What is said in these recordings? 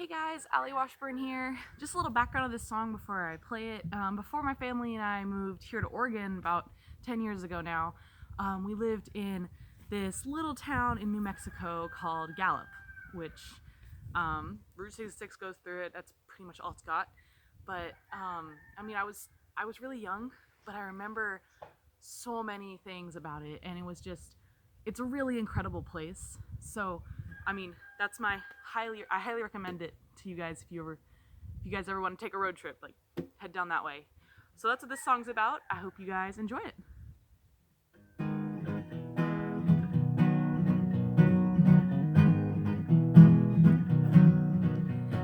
Hey guys, Allie Washburn here. Just a little background of this song before I play it. Before my family and I moved here to Oregon about 10 years ago now, we lived in this little town in New Mexico called Gallup, which Route 66 goes through it. That's pretty much all it's got. But I was really young, but I remember so many things about it, and it's a really incredible place. So that's I highly recommend it to you guys if you guys ever want to take a road trip, like head down that way. So that's what this song's about. I hope you guys enjoy it.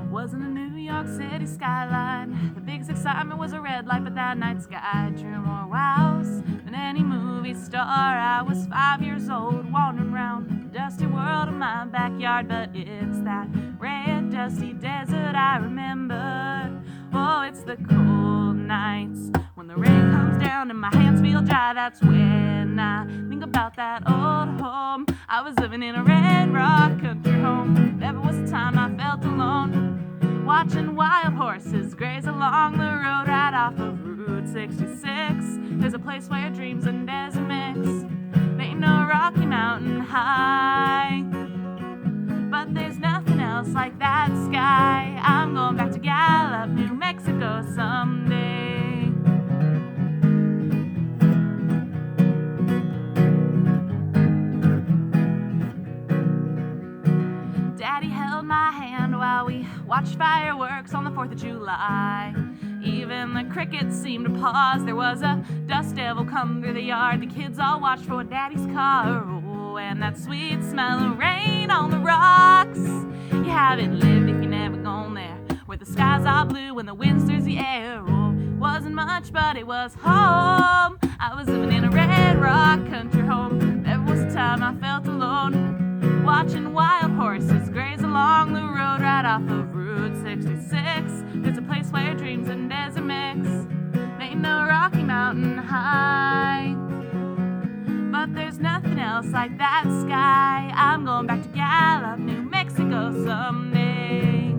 Wasn't a New York City skyline. The biggest excitement was a red light, but that night sky drew more wows than any movie star. I was 5 years old, wandering around the dusty world of my backyard, but it's that red, dusty desert I remember. Oh, it's the cold nights when the rain comes down and my hands feel dry. That's when I think about that old home. I was living in a red rock country home. Never was a time I felt alone, watching wild horses graze along the road right off of Route 66. There's a place where dreams and desert mix. There ain't no Rocky Mountain high, but there's nothing else like that sky. I'm going back to Gallup, New Mexico someday. Daddy held my hand while we watched fireworks on the 4th of July. Even the crickets seemed to pause. There was a dust devil come through the yard. The kids all watched for Daddy's car. Oh, and that sweet smell of rain on the rocks. You haven't lived if you never gone there, where the skies are blue and the wind stirs the air. Oh, wasn't much, but it was home. I was living in a red rock country home. There was a time I felt alone, watching wild horses graze along the road right off of Route 66. There's a place where dreams and desert mix. There ain't no Rocky Mountain high, but there's nothing else like that sky. I'm going back to Gallup, New Mexico someday.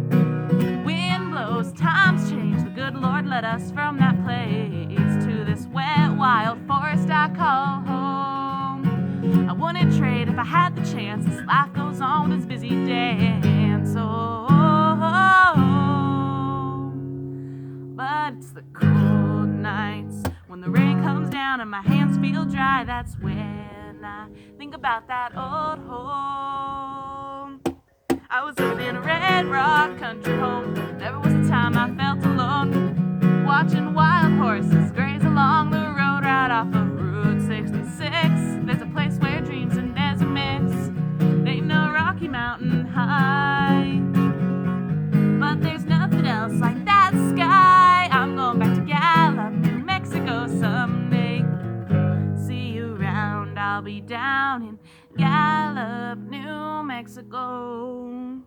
Wind blows, times change. The good Lord led us from that place to this wet, wild forest I call home. I wouldn't trade if I had the chance. This life goes on with its busy dance. But it's the cold nights when the rain comes down and my hands feel dry. That's when I think about that old home. I was living in a red rock country home. Never was a time I felt alone, watching wild horses graze along the road right off of Route 66. There's a place where dreams and desert mix. There ain't no Rocky Mountain high, but there's nothing else like that sky. I'm going back to Gallup, New Mexico someday. See you around, I'll be down in Gallup, New Mexico.